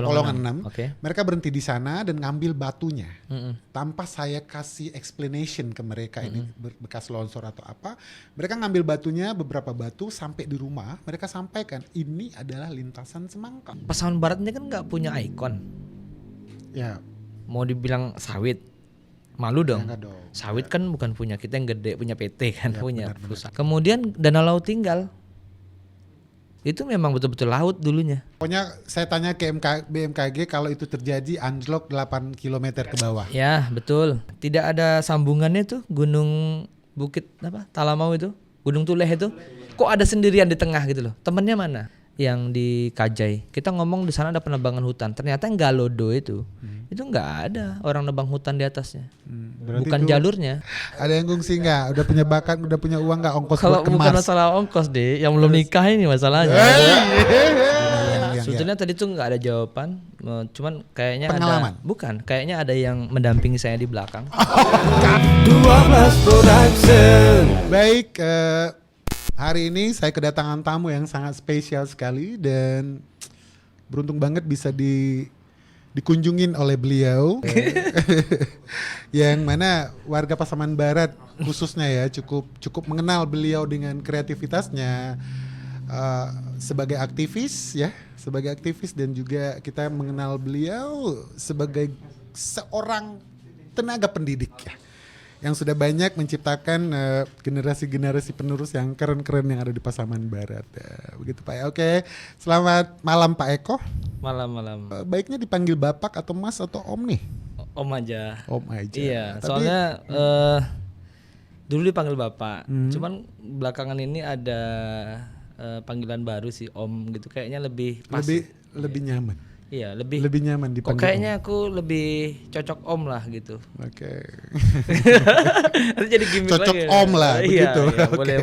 Polongan 6. Oke. Mereka berhenti di sana dan ngambil batunya. Tanpa saya kasih explanation ke mereka ini bekas longsor atau apa. Mereka ngambil batunya, beberapa batu sampai di rumah. Mereka sampaikan ini adalah lintasan semangka. Pasaman Barat ini kan nggak punya ikon. Ya, Mau dibilang sawit, malu dong. enggak dong. Sawit kan bukan punya kita yang gede, punya PT kan, Ya, punya benar-benar. perusahaan. Kemudian Danau Laut Tinggal. Itu memang betul-betul laut dulunya. Pokoknya saya tanya ke BMKG kalau itu terjadi anjlok 8 km ke bawah. Ya, betul. Tidak ada sambungannya tuh Gunung Bukit apa? Talamau itu, Gunung Tuleh itu. Kok ada sendirian di tengah gitu loh. Temennya mana? Yang di Kajai. Kita ngomong di sana ada penebangan hutan. Ternyata yang Galodo itu nggak ada orang nebang hutan di atasnya. Berarti Bukan itu jalurnya. Ada yang ngungsi nggak? Udah punya bakat, udah punya uang nggak ongkos Kalau buat ke bukan Mars? masalah ongkos deh, yang belum nikah ini masalahnya. Yang- Sebetulnya tadi tuh nggak ada jawaban, cuman kayaknya Pengalaman. ada. Bukan, kayaknya ada yang mendampingi saya di belakang. 12 Production. Baik, hari ini saya kedatangan tamu yang sangat spesial sekali dan beruntung banget bisa dikunjungin oleh beliau. Yang mana warga Pasaman Barat khususnya ya cukup mengenal beliau dengan kreativitasnya sebagai aktivis dan juga kita mengenal beliau sebagai seorang tenaga pendidik ya, yang sudah banyak menciptakan generasi-generasi penerus yang keren-keren yang ada di Pasaman Barat. Begitu Pak ya. Oke, selamat malam Pak Eko. Malam-malam. Baiknya dipanggil Bapak atau Mas atau Om nih? Om aja. Om aja. Iya, Tapi- soalnya dulu dipanggil Bapak. Cuman belakangan ini ada panggilan baru sih Om gitu. Kayaknya lebih pas. lebih nyaman. Iya, lebih. Lebih nyaman Kok dipanggil. kayaknya aku lebih cocok Om lah gitu. Om. Oke. Nanti jadi gimmick Cocok lagi. Om lah, Iya, begitu. iya, Oke. boleh.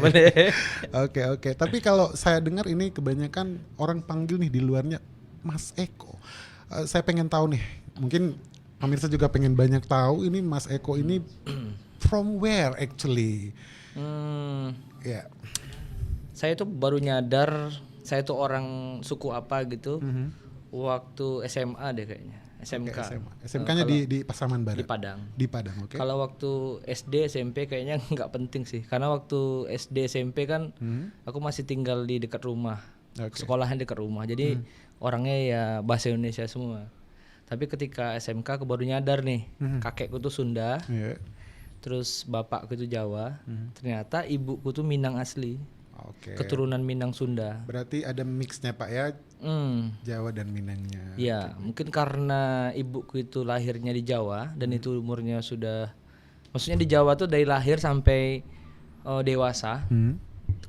Oke. Tapi kalau saya dengar ini kebanyakan orang panggil nih di luarnya Mas Eko. Saya pengen tahu nih, mungkin pemirsa juga pengen banyak tahu ini Mas Eko ini from where actually? Ya. Saya tuh baru nyadar saya tuh orang suku apa gitu waktu SMA deh kayaknya. SMK. SMK-nya di Pasaman Barat. Di Padang. Di Padang, oke. Kalau waktu SD SMP kayaknya nggak penting sih, karena waktu SD SMP kan aku masih tinggal di dekat rumah, sekolahnya dekat rumah, jadi orangnya ya bahasa Indonesia semua. Tapi ketika SMK aku baru nyadar nih, kakekku tuh Sunda, Iya. terus bapakku tuh Jawa, ternyata ibuku tuh Minang asli, Oke. keturunan Minang Sunda. Berarti ada mixnya Pak ya, Jawa dan Minangnya. Ya, mungkin karena ibuku itu lahirnya di Jawa dan itu umurnya sudah, maksudnya di Jawa tuh dari lahir sampai dewasa.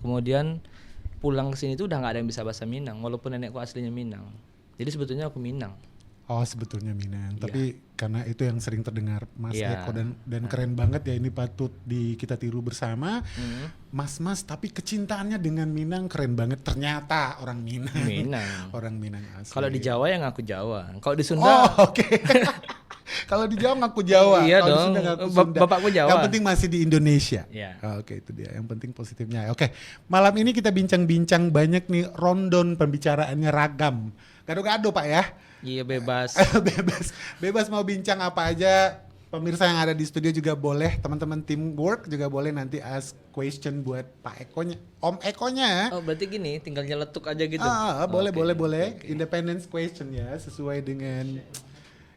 Kemudian pulang ke sini tuh udah nggak ada yang bisa bahasa Minang, walaupun nenekku aslinya Minang. Jadi sebetulnya aku Minang. Oh, sebetulnya Minang. Tapi karena itu yang sering terdengar Mas Iya. Eko dan keren banget ya, ini patut kita tiru bersama. Mas, tapi kecintaannya dengan Minang keren banget. Ternyata orang Minang. Minang. Orang Minang asli. Kalau di Jawa ya ngaku Jawa. Kalau di Oh, Sunda oke. Kalau di Jawa ngaku Jawa. Iya Kalau di dong. Sunda ngaku Ba- Sunda. bapakku Jawa. Yang penting masih di Indonesia. Iya. Oke, itu dia. Yang penting positifnya. Oke, malam ini kita bincang-bincang banyak nih, rundown pembicaraannya ragam. Gado-gado Pak ya. iya bebas. bebas mau bincang apa aja. Pemirsa yang ada di studio juga boleh, teman-teman teamwork juga boleh nanti ask question buat Pak Ekonya, Om Ekonya. Oh, berarti gini, tinggal nyeletuk aja gitu. Boleh, Oke. boleh. Independence question ya, sesuai dengan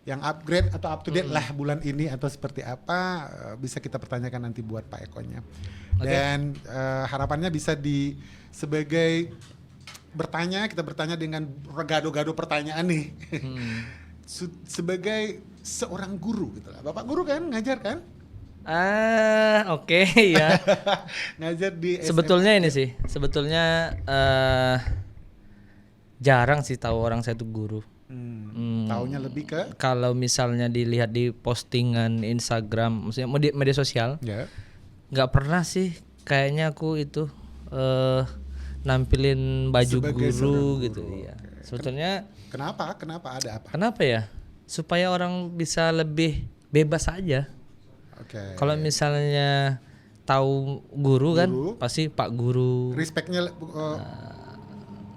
yang upgrade atau up to date lah bulan ini atau seperti apa, bisa kita pertanyakan nanti buat Pak Ekonya. Dan harapannya bisa sebagai kita bertanya dengan gado-gado pertanyaan nih. Sebagai seorang guru gitu lah. Bapak guru kan, ngajar kan? Oke, ya. Ngajar di SMA. Sebetulnya ini sih, jarang sih tahu orang saya tuh guru. Taunya lebih ke Kalau misalnya dilihat di postingan Instagram, maksudnya media sosial, ya. nggak pernah sih kayaknya aku itu nampilin baju Sebagai guru seorang gitu guru, ya. oke. Sebetulnya Kenapa ada apa? kenapa ya? Supaya orang bisa lebih bebas aja. Oke. Kalau misalnya tahu guru kan Guru. pasti Pak Guru. Respectnya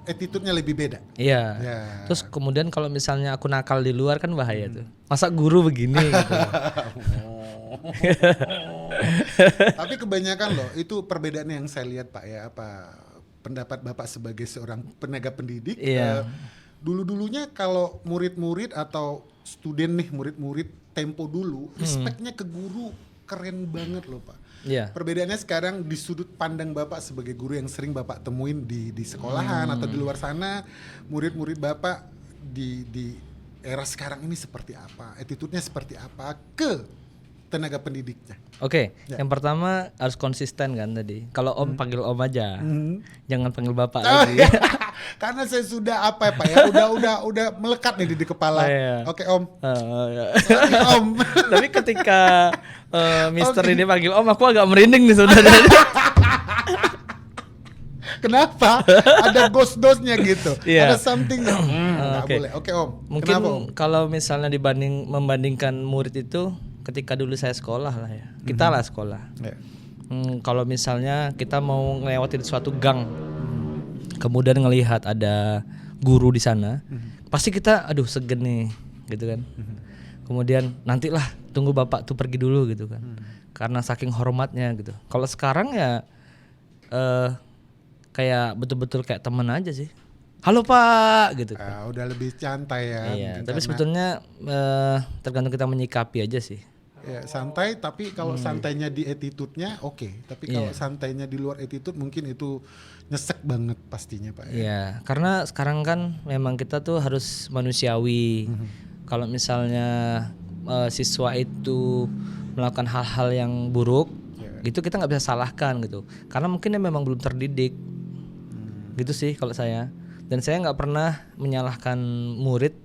attitude-nya lebih beda. Iya. Ya. Terus kemudian kalau misalnya aku nakal di luar kan bahaya tuh. Masa guru begini gitu. Tapi kebanyakan loh itu perbedaannya yang saya lihat Pak ya, apa pendapat Bapak sebagai seorang tenaga pendidik. Iya. Dulu-dulunya kalau murid-murid atau student nih, murid-murid tempo dulu, respectnya ke guru keren banget loh Pak. Iya. Perbedaannya sekarang di sudut pandang Bapak sebagai guru yang sering Bapak temuin di sekolahan atau di luar sana, murid-murid Bapak di era sekarang ini seperti apa? Attitude-nya seperti apa ke tenaga pendidiknya? Oke, Ya. yang pertama harus konsisten kan tadi. Kalau Om panggil Om aja. Jangan panggil Bapak Oh, lagi. iya. Karena saya sudah apa ya Pak ya, udah melekat nih di kepala. Oh, iya. Oke Om. Ya. Sorry, Om. Tapi ketika Mister ini panggil Om, aku agak merinding nih sebenarnya. Kenapa? Ada ghost-ghostnya gitu. Iya. Ada something yang nggak Oke. boleh. Oke Om. Mungkin Kenapa Om? kalau misalnya membandingkan murid itu ketika dulu saya sekolah lah ya. Kita lah sekolah. Ya. Kalau misalnya kita mau ngelewatin suatu gang, kemudian ngelihat ada guru di sana, pasti kita aduh segen nih, gitu kan. Kemudian nantilah tunggu bapak tuh pergi dulu gitu kan, karena saking hormatnya gitu. Kalau sekarang ya kayak betul-betul kayak teman aja sih. Halo Pak, gitu. Udah lebih santai ya. Iya, mungkin tapi karena- sebetulnya tergantung kita menyikapi aja sih. Ya, santai, tapi kalau santainya di attitude-nya oke. Tapi kalau Iya. santainya di luar attitude mungkin itu nyesek banget pastinya Pak ya. Iya, karena sekarang kan memang kita tuh harus manusiawi. Kalau misalnya siswa itu melakukan hal-hal yang buruk, gitu kita nggak bisa salahkan gitu. Karena mungkin dia memang belum terdidik, gitu sih kalau saya. Dan saya nggak pernah menyalahkan murid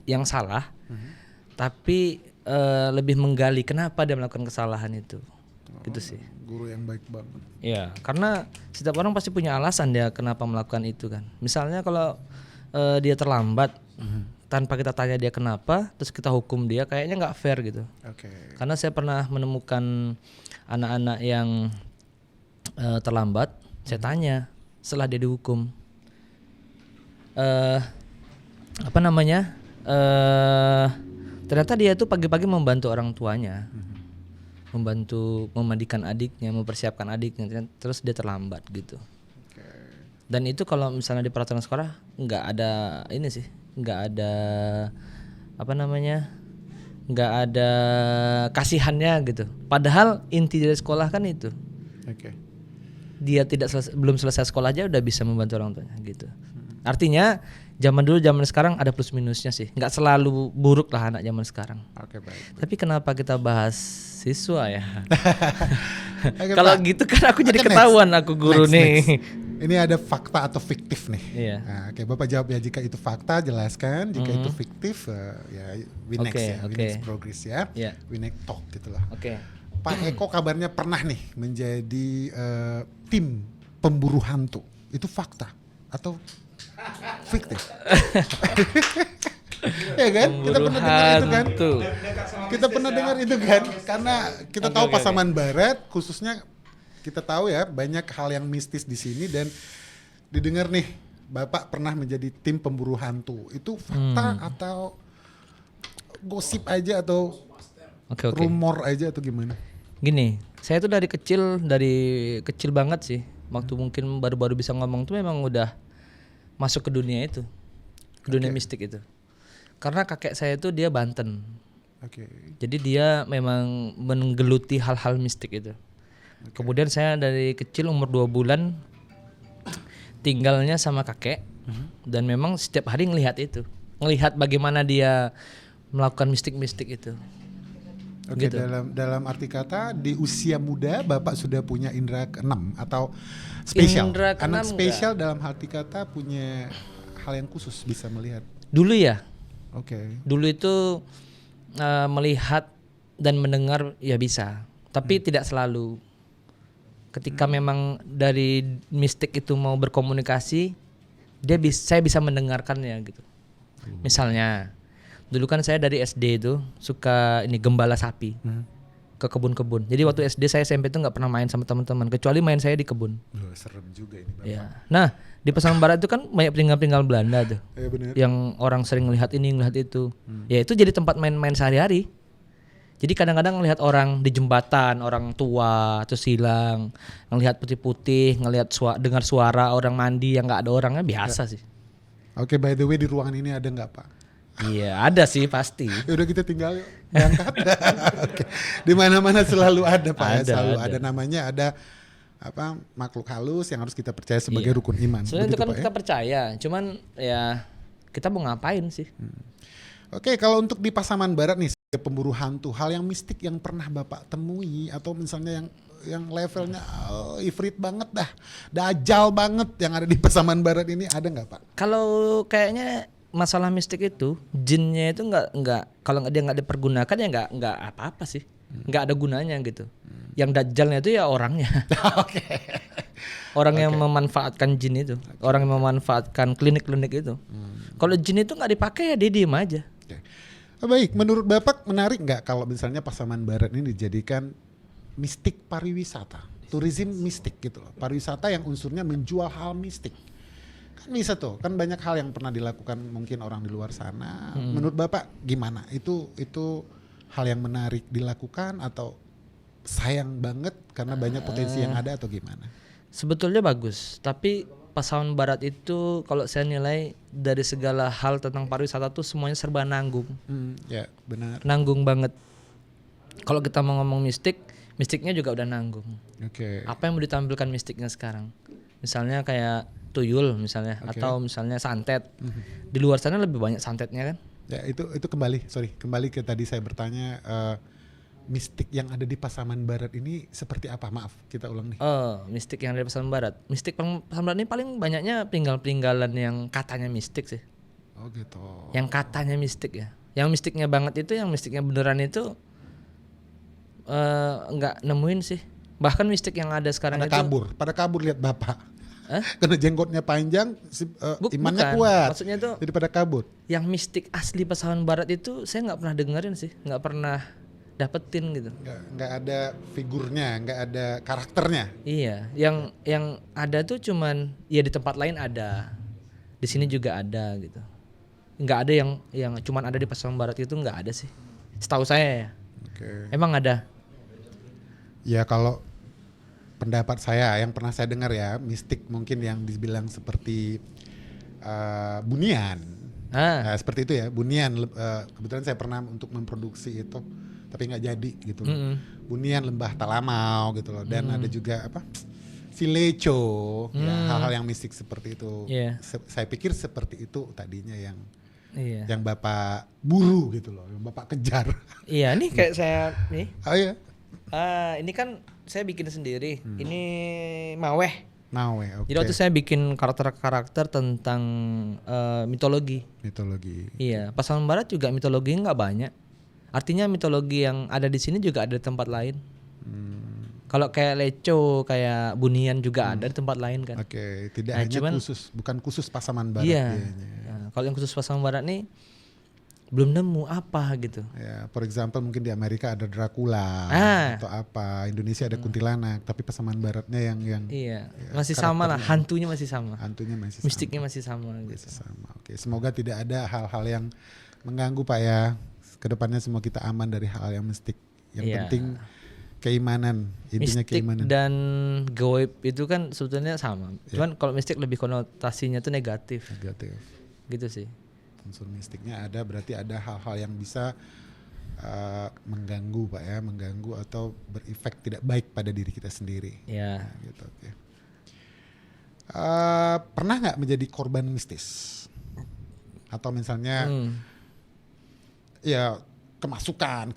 yang salah, tapi lebih menggali kenapa dia melakukan kesalahan itu, gitu sih. Guru yang baik banget. Iya, karena setiap orang pasti punya alasan dia kenapa melakukan itu kan. Misalnya kalau dia terlambat, tanpa kita tanya dia kenapa, terus kita hukum dia, kayaknya nggak fair gitu. Oke. Karena saya pernah menemukan anak-anak yang terlambat, saya tanya setelah dia dihukum, apa namanya? Ternyata dia tuh pagi-pagi membantu orang tuanya. Membantu memandikan adiknya, mempersiapkan adiknya, terus dia terlambat gitu. Dan itu kalau misalnya di peraturan sekolah nggak ada ini sih, nggak ada apa namanya, nggak ada kasihannya gitu. Padahal inti dari sekolah kan itu, Oke. dia belum selesai sekolah aja udah bisa membantu orang tuanya gitu. Artinya zaman dulu zaman sekarang ada plus minusnya sih, nggak selalu buruk lah anak zaman sekarang. Oke, baik. Tapi kenapa kita bahas siswa ya? Oke, Kalau Pak. gitu kan aku jadi Oke, ketahuan aku guru Next, nih. next. Ini ada fakta atau fiktif nih. Iya. Nah, oke, Bapak jawab ya, jika itu fakta jelaskan, jika itu fiktif ya we next Oke, ya, we oke. next progress ya. Iya. We next talk gitu lah. Oke. Pak Eko kabarnya pernah nih menjadi tim pemburu hantu. Itu fakta atau fiktif? Ya kan? Kita Pemburu pernah dengar itu kan? hantu. Kita pernah dengar itu kan? Karena kita tahu oke, pasaman barat khususnya kita tahu ya banyak hal yang mistis di sini dan didengar nih Bapak pernah menjadi tim pemburu hantu. Itu fakta atau gosip aja atau Oke. rumor aja atau gimana? Gini, saya tuh dari kecil banget sih. Waktu mungkin baru-baru bisa ngomong tuh memang udah masuk ke dunia itu. Ke dunia mistik itu. Karena kakek saya tuh dia Banten. Oke. Jadi dia memang menggeluti hal-hal mistik itu. Kemudian saya dari kecil umur 2 bulan tinggalnya sama kakek. Dan memang setiap hari ngelihat itu. Ngelihat bagaimana dia melakukan mistik-mistik itu. Oke, Gitu. dalam arti kata di usia muda Bapak sudah punya indera keenam atau spesial. Indera keenam Anak spesial dalam arti kata punya hal yang khusus bisa melihat. Dulu ya, Oke. dulu itu melihat dan mendengar ya bisa, tapi tidak selalu. Ketika memang dari mistik itu mau berkomunikasi, saya bisa mendengarkannya gitu. Misalnya, dulu kan saya dari SD itu suka ini gembala sapi. ke kebun-kebun. Jadi waktu SD saya SMP itu nggak pernah main sama teman-teman kecuali main saya di kebun. Serem juga ini Bapak. Ya. Nah di Pasaman Barat itu kan banyak peninggalan Belanda tuh, Bener. yang orang sering lihat ini ngelihat itu. Ya itu jadi tempat main-main sehari-hari. Jadi kadang-kadang ngelihat orang di jembatan, orang tua terus hilang, ngelihat putih-putih, dengar suara orang mandi yang nggak ada orangnya biasa sih. Oke, by the way di ruangan ini ada nggak Pak? Iya ada sih pasti. Ya udah kita tinggal yuk, berangkat. Oke. Di mana-mana selalu ada Pak, ya. Selalu ada namanya, ada apa makhluk halus yang harus kita percaya sebagai Iya. rukun iman. Sebenarnya itu Begitu, kan Pak, kita ya? percaya, cuman ya kita mau ngapain sih? Oke, kalau untuk di Pasaman Barat nih, pemburu hantu, hal yang mistik yang pernah Bapak temui atau misalnya yang levelnya ifrit banget dah, dajal banget yang ada di Pasaman Barat ini ada nggak Pak? Kalau kayaknya masalah mistik itu jinnya itu nggak kalau dia nggak dipergunakan ya nggak apa-apa sih, nggak ada gunanya gitu. Yang dajjalnya itu ya orangnya. Oke. Orang yang memanfaatkan jin itu, orang yang memanfaatkan klinik-klinik itu. Kalau jin itu nggak dipakai ya dia diem aja. Oke. Baik, menurut Bapak menarik nggak kalau misalnya Pasaman Barat ini dijadikan mistik pariwisata, tourism mistik gitu loh, pariwisata yang unsurnya menjual hal mistik. Kan bisa tuh, kan banyak hal yang pernah dilakukan mungkin orang di luar sana. Menurut Bapak gimana? Itu hal yang menarik dilakukan atau sayang banget karena banyak potensi yang ada atau gimana? Sebetulnya bagus, tapi Pasaman Barat itu kalau saya nilai dari segala hal tentang pariwisata tuh semuanya serba nanggung. Ya benar. Nanggung banget. Kalau kita mau ngomong mistiknya juga udah nanggung. Oke. Apa yang mau ditampilkan mistiknya sekarang? Misalnya kayak tuyul misalnya, atau misalnya santet. Di luar sana lebih banyak santetnya kan? Ya itu kembali ke tadi saya bertanya, mistik yang ada di Pasaman Barat ini seperti apa? Maaf, kita ulang nih. Mistik yang ada di Pasaman Barat. Mistik Pasaman Barat ini paling banyaknya peninggalan yang katanya mistik sih. Oh gitu. Yang katanya mistik ya. Yang mistiknya banget itu, yang mistiknya beneran itu nggak nemuin sih. Bahkan mistik yang ada sekarang Pada kabur lihat Bapak. Karena jenggotnya panjang, imannya bukan. kuat. Maksudnya tuh jadi pada kabur. yang mistik asli Pasaman Barat itu saya nggak pernah dengerin sih, nggak pernah dapetin gitu. Nggak ada figurnya, nggak ada karakternya. Iya, yang ada tuh cuman ya di tempat lain ada, di sini juga ada gitu. Nggak ada yang cuman ada di Pasaman Barat itu, nggak ada sih. Setahu saya ya. Oke. Emang ada? Ya kalau pendapat saya yang pernah saya dengar ya, mistik mungkin yang dibilang seperti bunian. Nah, seperti itu ya, bunian. Kebetulan saya pernah untuk memproduksi itu, tapi nggak jadi gitu loh. Bunian Lembah Talamau gitu loh. Dan ada juga apa? Vileco, ya, hal-hal yang mistik seperti itu. Yeah. Saya pikir seperti itu tadinya Iya. yang Bapak buru gitu loh, yang Bapak kejar. Iya, nih kayak saya nih. Oh iya. Ini kan saya bikin sendiri. Ini Maweh. Mawe, oke. Jadi waktu saya bikin karakter-karakter tentang mitologi. Mitologi. Iya, Pasaman Barat juga mitologi nggak banyak. Artinya mitologi yang ada di sini juga ada di tempat lain. Kalau kayak Leco, kayak Bunian juga ada di tempat lain kan. Oke, tidak Nah, hanya bukan khusus Pasaman Barat. Iya. kayaknya. Nah, kalau yang khusus Pasaman Barat nih belum nemu apa gitu. Ya, for example mungkin di Amerika ada Dracula atau apa, Indonesia ada kuntilanak, tapi Pasaman Baratnya yang Iya, masih sama lah, hantunya masih sama. hantunya masih Mistiknya sama. masih sama gitu. Masih sama. Oke, semoga tidak ada hal-hal yang mengganggu Pak ya. Kedepannya semua kita aman dari hal yang mistik. Yang Iya. penting keimanan, intinya Mistik keimanan. dan gaib itu kan sebetulnya sama. Cuman kalau mistik lebih konotasinya tuh negatif. Negatif. Gitu sih. Unsur mistiknya ada, berarti ada hal-hal yang bisa mengganggu Pak ya, mengganggu atau berefek tidak baik pada diri kita sendiri. Ya. Nah, gitu, oke. Pernah nggak menjadi korban mistis? Atau misalnya ya kerasukan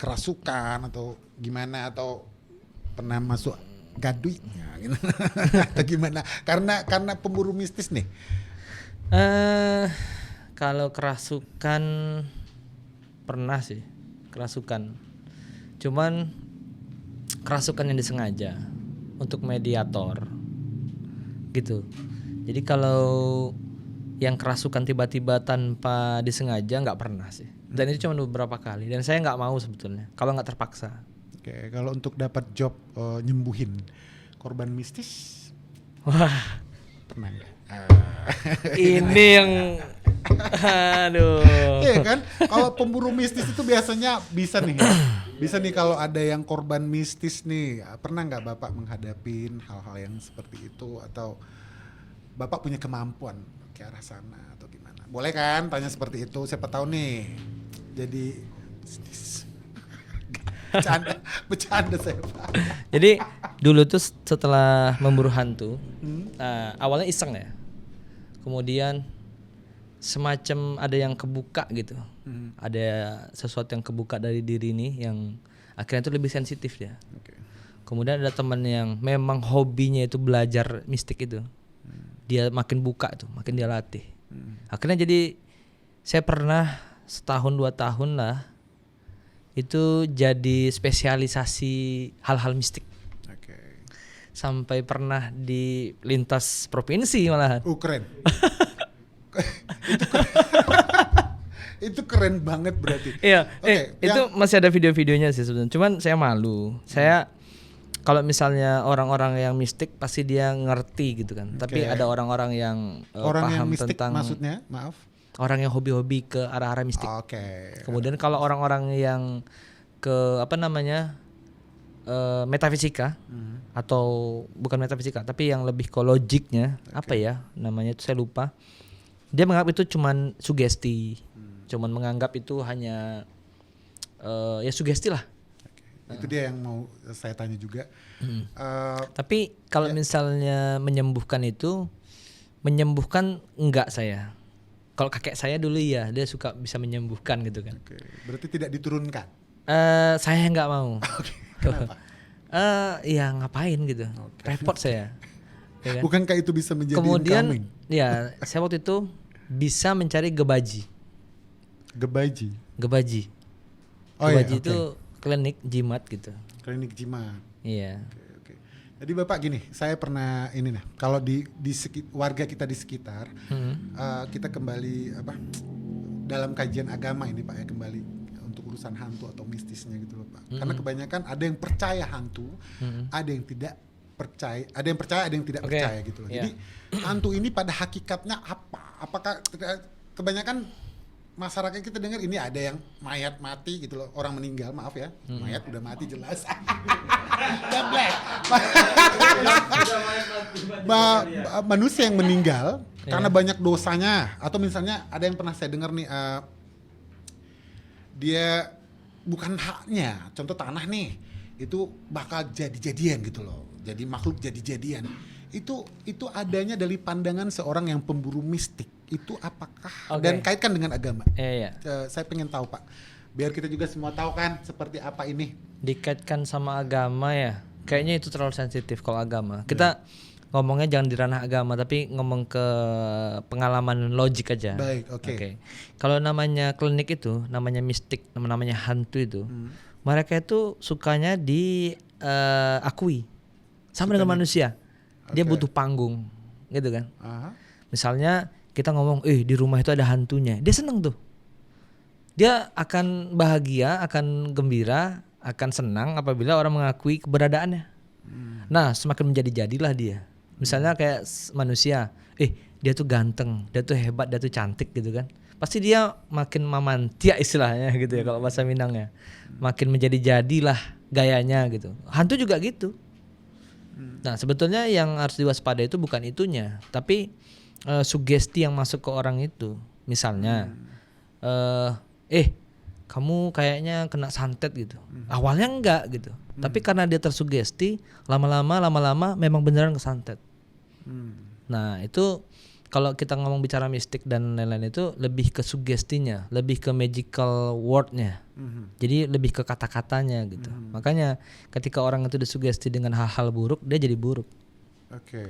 atau gimana, atau pernah masuk gadui gitu. Atau gimana? Karena pemburu mistis nih. Kalau kerasukan pernah sih, kerasukan. Cuman kerasukan yang disengaja untuk mediator. Gitu. Jadi kalau yang kerasukan tiba-tiba tanpa disengaja nggak pernah sih. Dan itu cuma beberapa kali. Dan saya nggak mau sebetulnya. Kalau nggak terpaksa. Oke, kalau untuk dapat job nyembuhin korban mistis Wah, pernah nggak? ini yang aduh. Iya kan? Kalau pemburu mistis itu biasanya bisa nih, bisa nih kalau ada yang korban mistis nih, pernah nggak Bapak menghadapin hal-hal yang seperti itu atau Bapak punya kemampuan ke arah sana atau gimana? Boleh kan tanya seperti itu, siapa tahu nih jadi bisnis. Bercanda saya Pak. Jadi dulu tuh setelah memburu hantu, awalnya iseng ya. Kemudian semacam ada yang kebuka gitu. Ada sesuatu yang kebuka dari diri ini yang akhirnya itu lebih sensitif ya. Oke. Kemudian ada teman yang memang hobinya itu belajar mistik itu. Dia makin buka tuh, makin dia latih. Akhirnya jadi saya pernah setahun 2 tahun lah itu jadi spesialisasi hal-hal mistik. Oke. Sampai pernah di lintas provinsi malahan. Keren. Itu keren banget berarti. Iya, Oke, itu masih ada video-videonya sih sebenarnya. Cuman saya malu. Saya kalau misalnya orang-orang yang mistik pasti dia ngerti gitu kan. Tapi ada orang-orang yang orang yang paham mistik tentang maksudnya, maaf. orang yang hobi-hobi ke arah-arah mistik. Oke. Kemudian kalau orang-orang yang ke apa namanya metafisika atau bukan metafisika tapi yang lebih ke logiknya apa ya namanya itu saya lupa. Dia menganggap itu cuman sugesti, cuman menganggap itu hanya ya sugesti lah. Itu dia yang mau saya tanya juga. Tapi kalau misalnya menyembuhkan itu, menyembuhkan enggak saya. Kalau kakek saya dulu ya dia suka bisa menyembuhkan gitu kan. Oke. Berarti tidak diturunkan. Saya nggak mau. Kenapa? Ya ngapain gitu, repot saya. Ya kan? Bukankah itu bisa menjadi Kemudian incoming? ya saya waktu itu bisa mencari gebaji. Gebaji. Gebaji Oh iya, itu klinik jimat gitu. klinik jimat. Iya. Oke. Jadi Bapak gini, saya pernah ini nah, kalau di warga kita di sekitar, kita kembali dalam kajian agama ini Pak ya, kembali untuk urusan hantu atau mistisnya gitu loh Pak. Karena kebanyakan ada yang percaya hantu, ada yang tidak percaya, ada yang percaya, ada yang tidak percaya gitu loh. Jadi hantu ini pada hakikatnya apa? Apakah kebanyakan masyarakat kita dengar ini ada yang mayat mati gitu loh, orang meninggal, maaf ya, mayat udah mati jelas. Gablek. Manusia yang meninggal karena banyak dosanya, atau misalnya ada yang pernah saya dengar nih, dia bukan haknya, contoh tanah nih, itu bakal jadi-jadian gitu loh, jadi makhluk jadi-jadian. Itu adanya dari pandangan seorang yang pemburu mistik. Itu apakah dan kaitkan dengan agama? Iya. Saya pengen tahu Pak, biar kita juga semua tahu kan seperti apa ini. Dikaitkan sama agama ya, kayaknya itu terlalu sensitif kalau agama. Kita ngomongnya jangan di ranah agama, tapi ngomong ke pengalaman logik aja. Baik, oke. Kalau namanya klinik itu, namanya mistik, namanya hantu itu, mereka itu sukanya diakui sama dengan manusia. Dia butuh panggung, gitu kan? Misalnya kita ngomong, di rumah itu ada hantunya, dia seneng tuh. Dia akan bahagia, akan gembira, akan senang apabila orang mengakui keberadaannya. Nah, semakin menjadi-jadilah dia. Misalnya kayak manusia, dia tuh ganteng, dia tuh hebat, dia tuh cantik gitu kan. Pasti dia makin mamantia istilahnya gitu ya kalau bahasa Minangnya. Makin menjadi-jadilah gayanya gitu. Hantu juga gitu. Nah, sebetulnya yang harus diwaspadai itu bukan itunya, tapi sugesti yang masuk ke orang itu. Misalnya, kamu kayaknya kena santet gitu. Awalnya enggak gitu, tapi karena dia tersugesti, lama-lama memang beneran kesantet. Nah, itu kalau kita ngomong bicara mistik dan lain-lain itu lebih ke sugestinya, lebih ke magical wordnya. Jadi lebih ke kata-katanya gitu. Makanya ketika orang itu disugesti dengan hal-hal buruk, dia jadi buruk. Oke.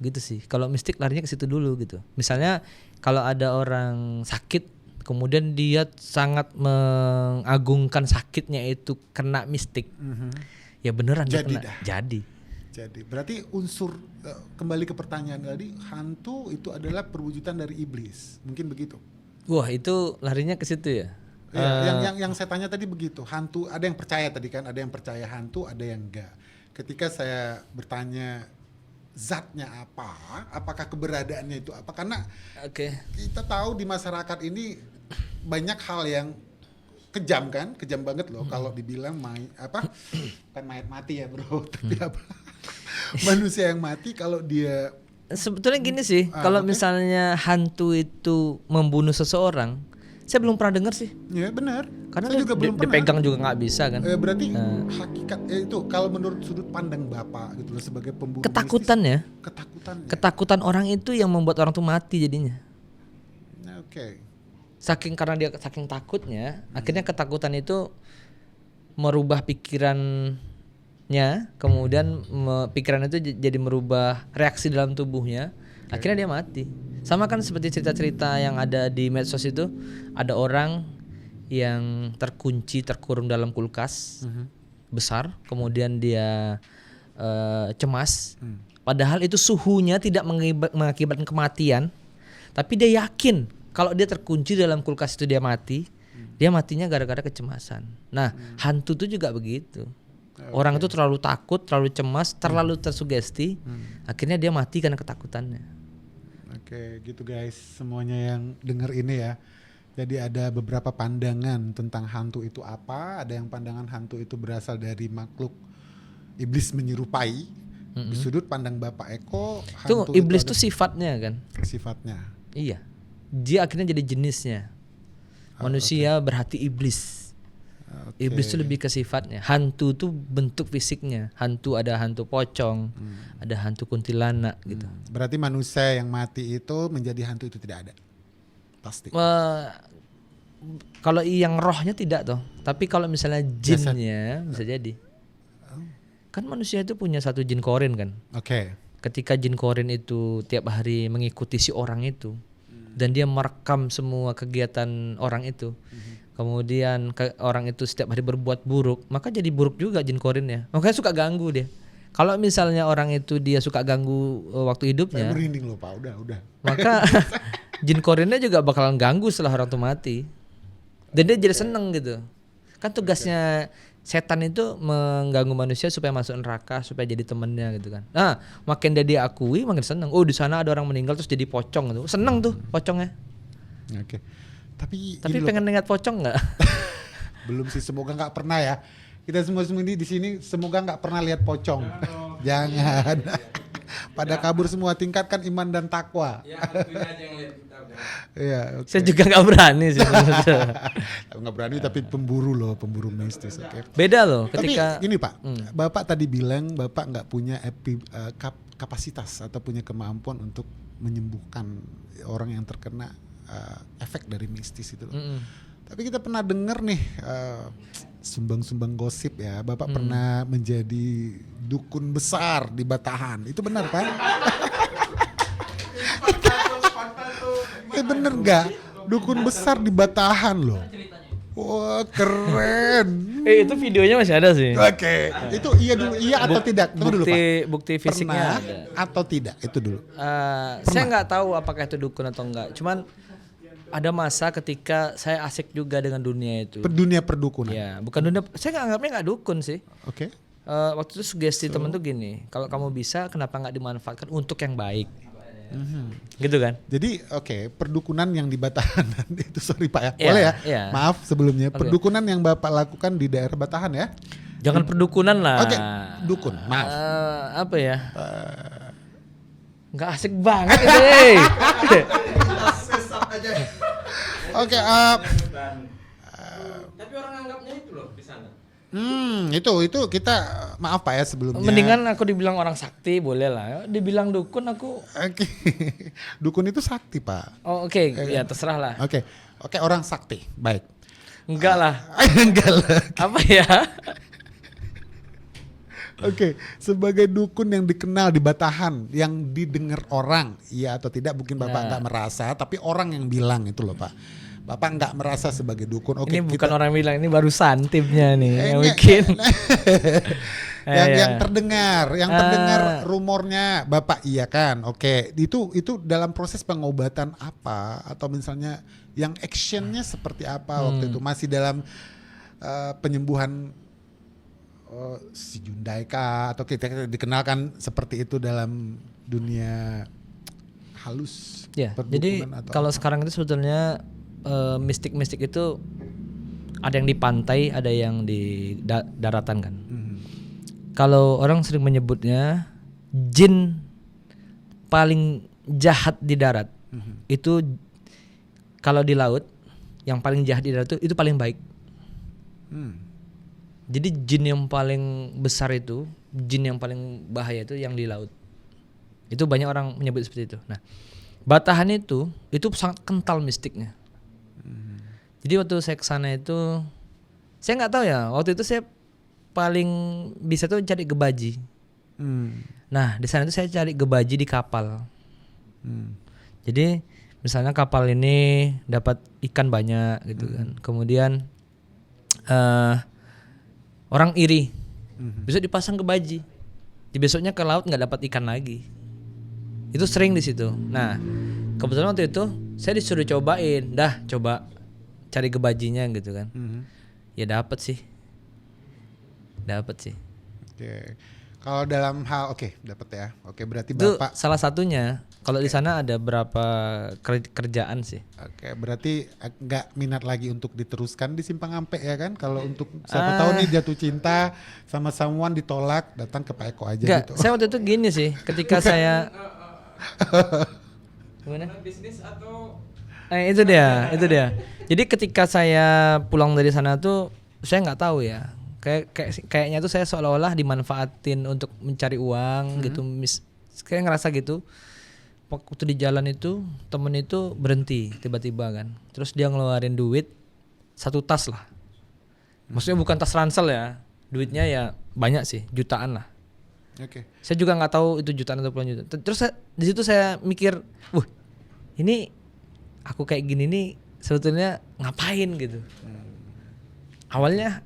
Gitu sih. Kalau mistik larinya ke situ dulu gitu. Misalnya kalau ada orang sakit, kemudian dia sangat mengagungkan sakitnya itu kena mistik. Ya beneran dia kena. Jadi berarti unsur kembali ke pertanyaan tadi, hantu itu adalah perwujudan dari iblis, mungkin begitu? Wah, itu larinya ke situ ya. Yang saya tanya tadi begitu, hantu ada yang percaya tadi kan, ada yang percaya hantu, ada yang enggak. Ketika saya bertanya zatnya apa, apakah keberadaannya itu apa? Karena kita tahu di masyarakat ini banyak hal yang kejam kan, kejam banget loh kalau dibilang bukan mayat mati ya bro, tapi apa? Manusia yang mati kalau dia sebetulnya gini sih, kalau misalnya hantu itu membunuh seseorang, saya belum pernah dengar sih. Ya benar. Karena saya juga belum pernah. dipegang juga nggak bisa kan. Berarti hakikat itu kalau menurut sudut pandang Bapak gitu loh sebagai pembunuh Ketakutannya. Ketakutan orang itu yang membuat orang tuh mati jadinya. Oke. Karena dia saking takutnya, akhirnya ketakutan itu merubah pikirannya, kemudian pikiran itu jadi merubah reaksi dalam tubuhnya, akhirnya dia mati. Sama kan seperti cerita-cerita yang ada di medsos itu, ada orang yang terkurung dalam kulkas besar, kemudian dia cemas, padahal itu suhunya tidak mengakibatkan kematian, tapi dia yakin kalau dia terkunci dalam kulkas itu dia mati, dia matinya gara-gara kecemasan. Nah, hantu itu juga begitu. Orang itu terlalu takut, terlalu cemas, terlalu tersugesti, akhirnya dia mati karena ketakutannya. Oke, gitu guys, semuanya yang dengar ini ya. Jadi ada beberapa pandangan tentang hantu itu apa. Ada yang pandangan hantu itu berasal dari makhluk iblis menyerupai. Di sudut pandang Bapak Eko, hantu iblis itu sifatnya kan? Sifatnya. Iya. Dia akhirnya jadi jenisnya. Manusia berhati iblis. Iblis itu lebih ke sifatnya. Hantu itu bentuk fisiknya. Hantu ada hantu pocong, ada hantu kuntilanak gitu. Berarti manusia yang mati itu menjadi hantu itu tidak ada. Pasti. Kalau yang rohnya tidak toh. Tapi kalau misalnya jinnya bisa jadi. Kan manusia itu punya satu jin korin kan. Oke. Ketika jin korin itu tiap hari mengikuti si orang itu, dan dia merekam semua kegiatan orang itu, kemudian orang itu setiap hari berbuat buruk, maka jadi buruk juga jin korinnya. Makanya suka ganggu dia. Kalau misalnya orang itu dia suka ganggu waktu hidupnya, saya merinding loh Pak, udah. maka jin korinnya juga bakalan ganggu setelah orang itu mati. Dan dia jadi seneng gitu. Kan tugasnya setan itu mengganggu manusia supaya masuk neraka, supaya jadi temennya gitu kan. Nah, makin dia diakui makin seneng. Oh, di sana ada orang meninggal terus jadi pocong gitu. Seneng tuh pocongnya. Oke. Tapi pengen lihat pocong nggak? Belum sih, semoga nggak pernah ya. Kita semua di sini semoga nggak pernah lihat pocong. Jangan. Pada kabur semua, tingkatkan iman dan takwa. Iya, Saya juga nggak berani sih. Nggak berani tapi pemburu mistis. Oke. Beda loh ketika. Tapi gini Pak, Bapak tadi bilang Bapak nggak punya kapasitas atau punya kemampuan untuk menyembuhkan orang yang terkena efek dari mistis itu. Tapi kita pernah dengar nih sumbang-sumbang gosip ya, Bapak pernah menjadi dukun besar di Batahan. Itu benar kan? Bener nggak? Dukun besar di Batahan loh. Wah keren. Itu videonya masih ada sih. Oke. Itu iya atau tidak? Tunggu dulu Pak. Bukti fisiknya pernah ada. Atau tidak? Itu dulu. Saya nggak tahu apakah itu dukun atau enggak. Cuman ada masa ketika saya asik juga dengan dunia itu. Dunia perdukunan. Ya, bukan dunia. Saya nggak anggapnya nggak dukun sih. Oke. Waktu itu sugesti temen tuh gini, kalau kamu bisa, kenapa nggak dimanfaatkan untuk yang baik? Gitu kan? Jadi perdukunan yang di Batahan itu sorry Pak ya. Boleh ya? Iya. Maaf sebelumnya. Perdukunan yang Bapak lakukan di daerah Batahan ya. Jangan perdukunan lah. Oke, dukun. Maaf. Apa ya? Nggak asik banget ini. Oke. Tapi orang anggapnya itu loh di sana. Itu kita maaf Pak ya sebelumnya. Mendingan aku dibilang orang sakti boleh lah. Dibilang dukun aku. Oke. Dukun itu sakti Pak. Oh oke. Ya terserah lah. Oke, orang sakti. Baik. Enggak lah. Enggak lah. Apa ya? Oke, sebagai dukun yang dikenal di Batahan, yang didengar orang, iya atau tidak mungkin Bapak nggak merasa, tapi orang yang bilang itu loh Pak. Bapak nggak merasa sebagai dukun. Oke, Ini bukan orang bilang, ini barusan timnya nih yang bikin. yang terdengar rumornya Bapak iya kan. Oke, itu dalam proses pengobatan apa atau misalnya yang actionnya seperti apa waktu itu, masih dalam penyembuhan si Jundai kah atau kita dikenalkan seperti itu dalam dunia halus Ya, perdukunan jadi atau kalau apa? sekarang itu sebetulnya mistik-mistik itu ada yang di pantai, ada yang di daratan kan. Kalau orang sering menyebutnya jin paling jahat di darat, itu kalau di laut yang paling jahat di darat itu paling baik. Jadi jin yang paling besar itu, jin yang paling bahaya itu yang di laut. Itu banyak orang menyebut seperti itu. Nah, Batahan itu sangat kental mistiknya. Jadi waktu saya ke sana itu, saya nggak tahu ya. Waktu itu saya paling bisa tuh cari gebaji. Nah, di sana itu saya cari gebaji di kapal. Jadi misalnya kapal ini dapat ikan banyak gitu kan. Kemudian orang iri, besok dipasang gebaji. Di besoknya ke laut nggak dapat ikan lagi. Itu sering di situ. Nah, kebetulan waktu itu saya disuruh cobain, coba cari gebajinya gitu kan. Ya dapat sih. Oke. Kalau dalam hal dapat ya. Oke, berarti Itu Bapak salah satunya. Kalau di sana ada berapa kerjaan sih? oke, berarti nggak minat lagi untuk diteruskan di Simpang Ampe ya kan? Kalau untuk siapa tahu nih jatuh cinta sama someone ditolak, datang ke Pak Eko aja Enggak, gitu. saya waktu itu gini sih, ketika saya gimana? Bisnis atau Itu dia. Jadi ketika saya pulang dari sana tuh saya nggak tahu ya. Kayaknya tuh saya seolah-olah dimanfaatin untuk mencari uang gitu. Kayak ngerasa gitu. Waktu di jalan itu temen itu berhenti tiba-tiba kan. Terus dia ngeluarin duit 1 tas lah. Maksudnya bukan tas ransel ya. Duitnya ya banyak sih, jutaan lah. Oke. Saya juga nggak tahu itu jutaan atau puluhan juta. Terus di situ saya mikir, ini aku kayak gini nih sebetulnya ngapain gitu. Awalnya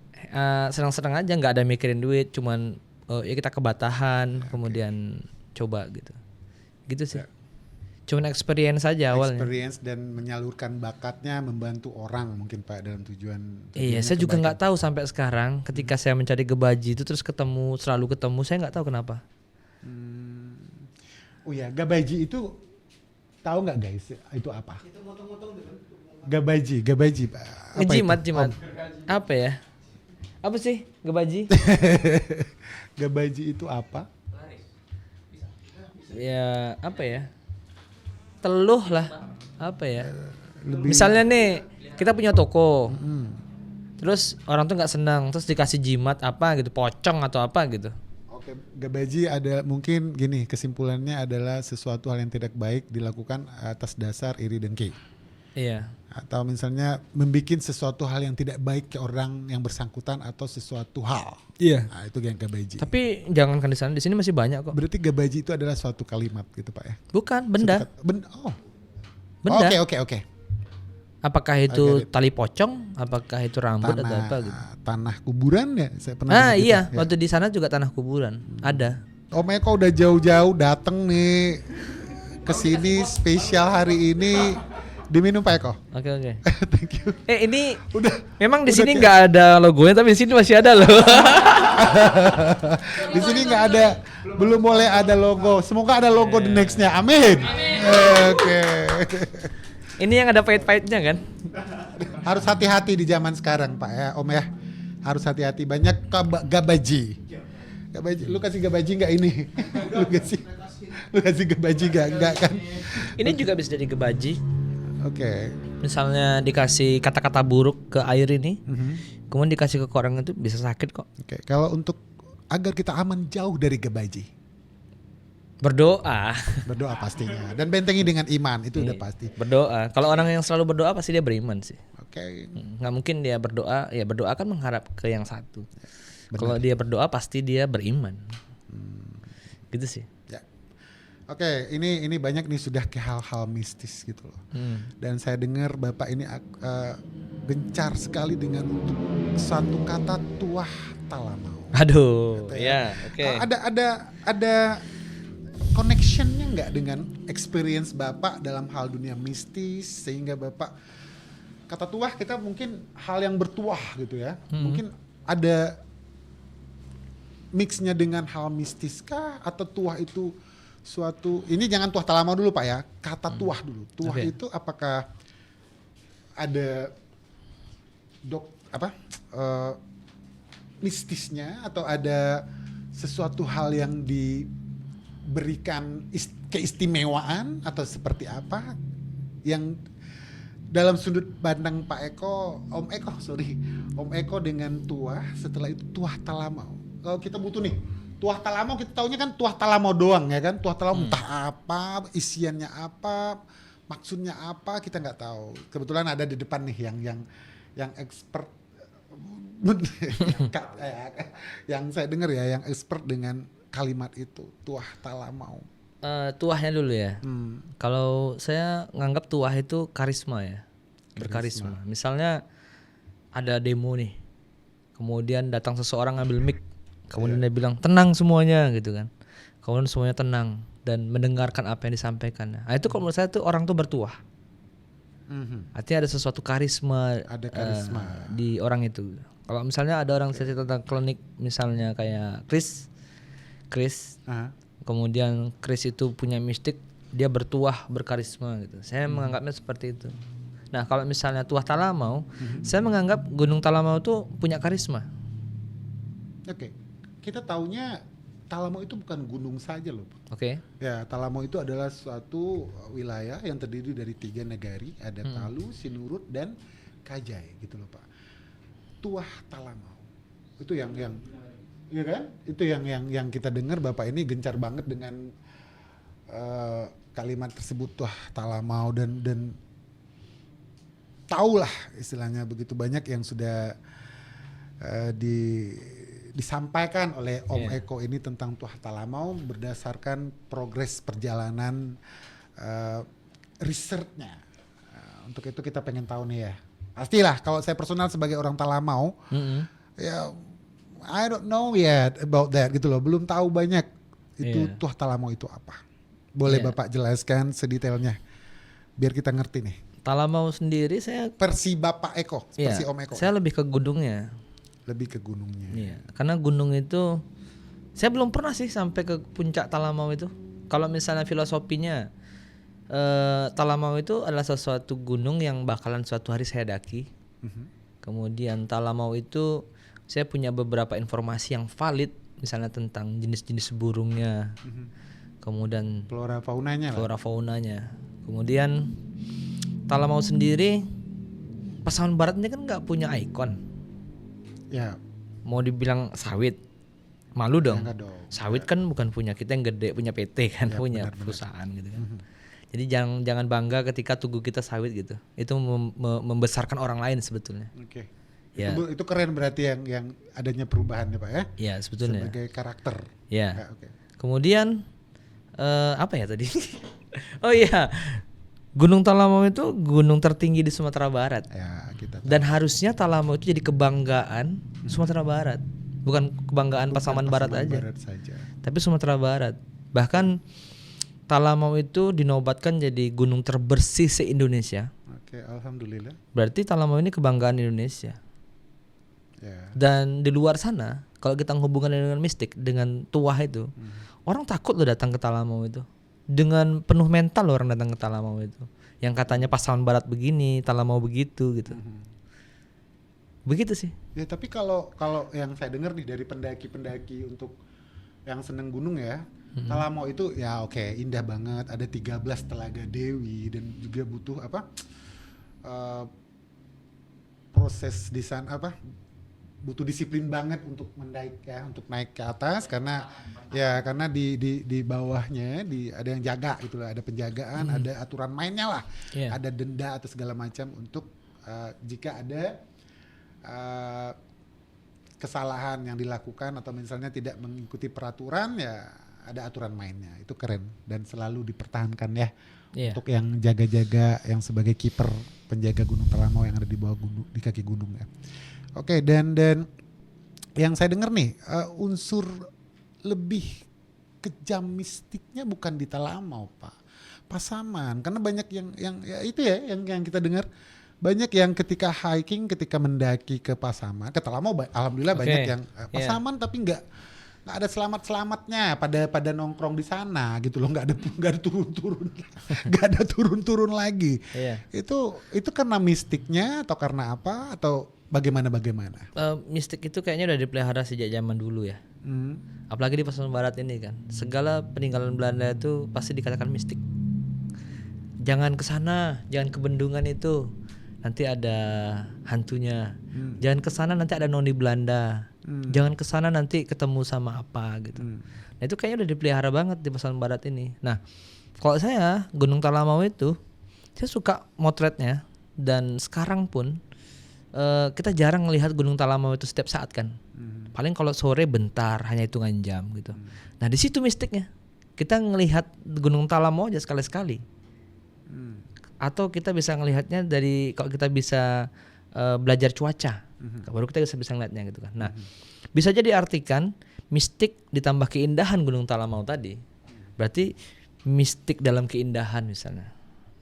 senang-senang aja, nggak ada mikirin duit, cuman ya kita ke Batahan, kemudian coba gitu sih. Cuman experience saja awalnya. Experience dan menyalurkan bakatnya membantu orang mungkin Pak dalam tujuan. Iya, saya juga nggak tahu sampai sekarang ketika saya mencari gebaji itu terus selalu ketemu, saya nggak tahu kenapa. Oh ya, gabaji itu tahu nggak guys? Itu apa? Gabaji Pak. Apa Ngejimat, itu? jimat. Apa ya? Apa sih gebaji? Gabaji itu apa? Ya apa ya? Teluh lah. Apa ya? Misalnya nih kita punya toko. Terus orang tuh nggak senang, terus dikasih jimat apa gitu, pocong atau apa gitu. Oke, gabaji ada mungkin gini, kesimpulannya adalah sesuatu hal yang tidak baik dilakukan atas dasar iri dengki. Iya. Atau misalnya membikin sesuatu hal yang tidak baik ke orang yang bersangkutan atau sesuatu hal. Iya. Nah, itu yang gabaji. Tapi jangankan di sana, di sini masih banyak kok. Berarti gabaji itu adalah suatu kalimat gitu Pak ya? Bukan, benda. Benda. Benda. Oke. Apakah itu tali pocong? Apakah itu rambut atau apa gitu? Tanah kuburan ya? Saya pernah Iya, ya. waktu di sana juga tanah kuburan. Ada. Om Eko udah jauh-jauh dateng nih ke sini spesial hari ini. Diminum Pak Eko. Oke. Thank you. Ini Udah. memang di udah sini nggak ada logonya, tapi di sini masih ada loh. Di sini nggak ada, belum boleh ada logo. Semoga ada logo di nextnya. Amin. Oke. Ini yang ada pahit-pahitnya kan? Harus hati-hati di zaman sekarang Pak ya, Om ya. Harus hati-hati, banyak gabaji. Gabaji, lu kasih gabaji nggak ini? Lu kasih gabaji nggak kan? Ini juga bisa jadi gebaji. Oke. Misalnya dikasih kata-kata buruk ke air ini, kemudian dikasih ke orang itu bisa sakit kok. Oke, kalau untuk agar kita aman jauh dari gabaji, Berdoa. berdoa pastinya dan bentengi dengan iman itu udah pasti. Berdoa. Kalau orang yang selalu berdoa pasti dia beriman sih. Oke. Nggak mungkin dia berdoa, ya berdoa kan mengharap ke yang satu. Kalau dia berdoa pasti dia beriman. Gitu sih. Ya. Oke, ini banyak nih sudah ke hal-hal mistis gitu loh. Dan saya dengar Bapak ini gencar sekali dengan untuk satu kata tuah talamau. Aduh, Gitu ya, oke. Ada connectionnya nggak dengan experience Bapak dalam hal dunia mistis sehingga Bapak kata tuah kita mungkin hal yang bertuah gitu ya. Mungkin ada mixnya dengan hal mistis kah atau tuah itu suatu, ini jangan tuah talamau dulu Pak ya, kata tuah dulu. Tuah Oke. itu apakah ada mistisnya atau ada sesuatu hal yang diberikan keistimewaan atau seperti apa yang dalam sudut pandang Pak Eko, Om Eko dengan tuah, setelah itu tuah talamau. Kalau kita butuh nih tuah talamau, kita taunya kan tuah talamau doang ya kan, tuah talamau entah apa, isiannya apa, maksudnya apa kita nggak tahu. Kebetulan ada di depan nih yang expert, yang saya dengar ya, yang expert dengan kalimat itu tuah talamau. Tuahnya dulu ya. Kalau saya nganggap tuah itu karisma ya, berkarisma. Misalnya ada demo nih, kemudian datang seseorang ngambil mic, kemudian dia bilang tenang semuanya gitu kan, kemudian semuanya tenang dan mendengarkan apa yang disampaikan. Nah itu kalau menurut saya tuh orang tuh bertuah. Artinya ada sesuatu karisma, Ada karisma. di orang itu. Kalau misalnya ada orang cerita tentang klinik, misalnya kayak Chris, Aha. kemudian Chris itu punya mistik, dia bertuah, berkarisma gitu. Saya menganggapnya seperti itu. Nah kalau misalnya tuah talamau, saya menganggap Gunung Talamau itu punya karisma. Oke. Kita taunya Talamau itu bukan gunung saja loh Pak. Oke. Ya, Talamau itu adalah suatu wilayah yang terdiri dari 3 negari, ada Talu, Sinurut, dan Kajai gitu loh Pak. Tuah Talamau. Itu yang iya kan? Itu yang kita dengar Bapak ini gencar banget dengan kalimat tersebut tuah Talamau dan tahulah istilahnya begitu banyak yang sudah disampaikan oleh Om Eko ini tentang tuah talamau berdasarkan progres perjalanan risetnya. Untuk itu kita pengen tahu nih ya. Pastilah kalau saya personal sebagai orang Talamau, ya I don't know yet about that gitu loh. Belum tahu banyak itu tuah talamau itu apa. Boleh Bapak jelaskan sedetailnya biar kita ngerti nih. Talamau sendiri saya, Versi Bapak Eko, versi Om Eko. saya lebih ke gunungnya. Lebih ke gunungnya. Iya, karena gunung itu saya belum pernah sih sampai ke puncak Talamau itu. Kalau misalnya filosofinya, Talamau itu adalah sesuatu gunung yang bakalan suatu hari saya daki. Kemudian Talamau itu saya punya beberapa informasi yang valid, misalnya tentang jenis-jenis burungnya, kemudian Flora faunanya lah. flora faunanya. Kemudian Talamau sendiri, Pasaman Barat ini kan nggak punya ikon. Ya, Mau dibilang sawit, malu dong. enggak dong. Sawit kan bukan punya kita yang gede, punya PT kan, Ya, punya benar-benar. perusahaan gitu kan. Jadi jangan bangga ketika tugu kita sawit gitu. Itu membesarkan orang lain sebetulnya. Oke. Ya. Itu keren berarti yang adanya perubahan ya Pak ya. Ya sebetulnya. Sebagai karakter. Ya. Oke. Kemudian apa ya tadi? Oh iya, Gunung Talamau itu gunung tertinggi di Sumatera Barat. Ya, kita Dan harusnya Talamau itu jadi kebanggaan Sumatera Barat, bukan kebanggaan Pasaman Barat aja, Barat saja. tapi Sumatera Barat. Bahkan Talamau itu dinobatkan jadi gunung terbersih se-Indonesia. Oke, alhamdulillah. Berarti Talamau ini kebanggaan Indonesia. Ya. Dan di luar sana, kalau kita menghubungkan dengan mistik, dengan tuah itu, orang takut loh datang ke Talamau itu. Dengan penuh mental loh orang datang ke Talamau itu. Yang katanya Pasaman Barat begini, Talamau begitu gitu. Begitu sih. Ya, tapi kalau yang saya dengar nih dari pendaki-pendaki untuk yang seneng gunung ya, Talamau itu ya oke, indah banget, ada 13 telaga dewi dan juga butuh proses di sana butuh disiplin banget untuk untuk naik ke atas karena di bawahnya ada yang jaga gitu lah, ada penjagaan, ada aturan mainnya lah, ada denda atau segala macam untuk jika ada kesalahan yang dilakukan atau misalnya tidak mengikuti peraturan ya ada aturan mainnya. Itu keren dan selalu dipertahankan ya. Iya. Untuk yang jaga-jaga, yang sebagai kiper penjaga Gunung Talamau yang ada di bawah gunung, di kaki gunung ya. Oke, dan yang saya dengar nih unsur lebih kejam mistiknya bukan di Talamau, Pak. Pasaman, karena banyak yang ya itu ya yang kita dengar, banyak yang ketika hiking, ketika mendaki ke Pasaman, ke Talamau alhamdulillah banyak yang Pasaman tapi nggak ada selamatnya pada nongkrong di sana gitu loh, nggak ada turun lagi. Iya. Itu karena mistiknya atau karena apa atau bagaimana? Mistik itu kayaknya udah dipelihara sejak zaman dulu ya. Apalagi di Pasaman Barat ini kan, segala peninggalan Belanda itu pasti dikatakan mistik. Jangan ke sana, jangan ke bendungan itu, nanti ada hantunya. Jangan ke sana, nanti ada noni Belanda. Jangan ke sana, nanti ketemu sama apa gitu. Nah itu kayaknya udah dipelihara banget di Pasaman Barat ini. Nah kalau saya Gunung Talamau itu saya suka motretnya, dan sekarang pun kita jarang melihat Gunung Talamau itu setiap saat kan. Paling kalau sore bentar, hanya hitungan jam gitu. Nah di situ mistiknya. Kita ngelihat Gunung Talamau aja sekali-sekali. Atau kita bisa ngelihatnya dari kalau kita bisa belajar cuaca, baru kita bisa ngelihatnya gitu kan. Nah bisa jadi diartikan mistik ditambah keindahan Gunung Talamau tadi, berarti mistik dalam keindahan misalnya,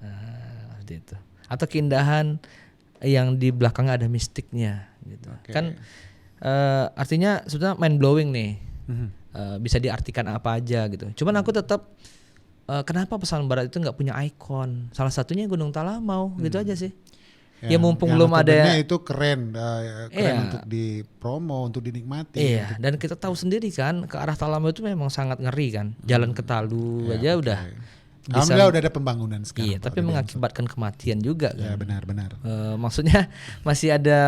seperti itu. Atau keindahan yang di belakangnya ada mistiknya gitu. Kan artinya sebetulnya mind blowing nih. Bisa diartikan apa aja gitu. Cuman aku tetap kenapa Pasaman Barat itu nggak punya ikon? Salah satunya Gunung Talamau, gitu aja sih. Ya mumpung belum ada. Itu keren untuk dipromo, untuk dinikmati. Iya. Dan kita tahu sendiri kan, ke arah Talamau itu memang sangat ngeri kan. Jalan ke Talu aja udah. Alhamdulillah udah ada pembangunan sekarang. Iya, tapi mengakibatkan kematian juga kan. Ya benar. Maksudnya masih ada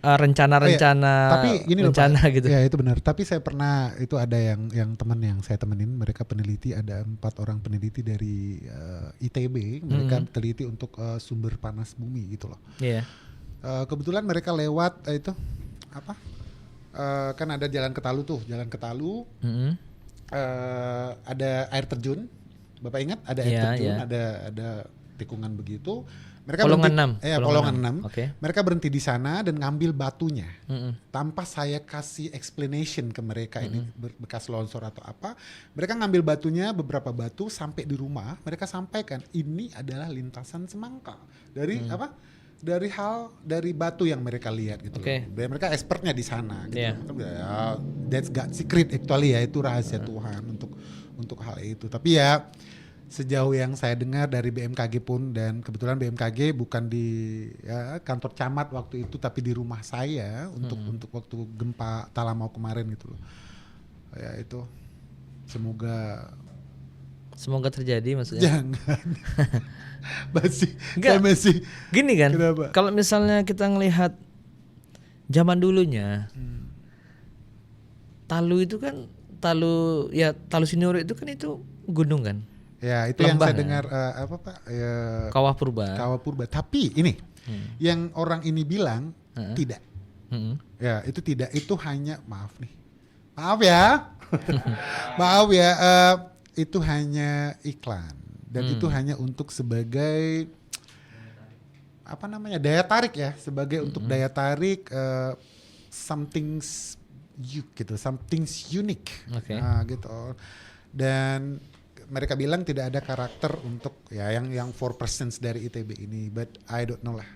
rencana-rencana, tapi gini rencana loh, Pak. gitu. Ya itu benar. Tapi saya pernah itu ada yang teman yang saya temenin, mereka peneliti, ada 4 orang peneliti dari ITB, mereka teliti untuk sumber panas bumi gitu loh. Iya. Kebetulan mereka lewat itu apa? Kan ada jalan ke Talu. Ada air terjun. Bapak ingat ada air terjun, ada tikungan begitu. Mereka Polongan 6. Polongan 6. Okay. Mereka berhenti di sana dan ngambil batunya. Tanpa saya kasih explanation ke mereka ini bekas longsor atau apa. Mereka ngambil batunya, beberapa batu sampai di rumah. Mereka sampaikan ini adalah lintasan semangka. Dari apa? Dari batu yang mereka lihat gitu. Okay. Dan mereka expertnya di sana gitu. Yeah. That's God secret actually ya, itu rahasia Tuhan untuk hal itu. Tapi ya sejauh yang saya dengar dari BMKG pun, dan kebetulan BMKG bukan di kantor camat waktu itu tapi di rumah saya untuk waktu gempa Talamau kemarin gitu loh. Ya itu semoga terjadi maksudnya. Jangan. masih gini kan. Kenapa? Kalau misalnya kita ngelihat zaman dulunya Talu itu kan Talu Sinuro itu kan itu gunung kan. Ya itu Lembah, yang saya ya? dengar apa Pak? Kawah Purba. Tapi ini yang orang ini bilang tidak. Ya itu tidak, itu hanya maaf ya, itu hanya iklan dan itu hanya untuk sebagai apa namanya daya tarik ya, sebagai untuk daya tarik something's unique, gitu. Dan mereka bilang tidak ada karakter untuk yang 4% dari ITB ini, but I don't know lah.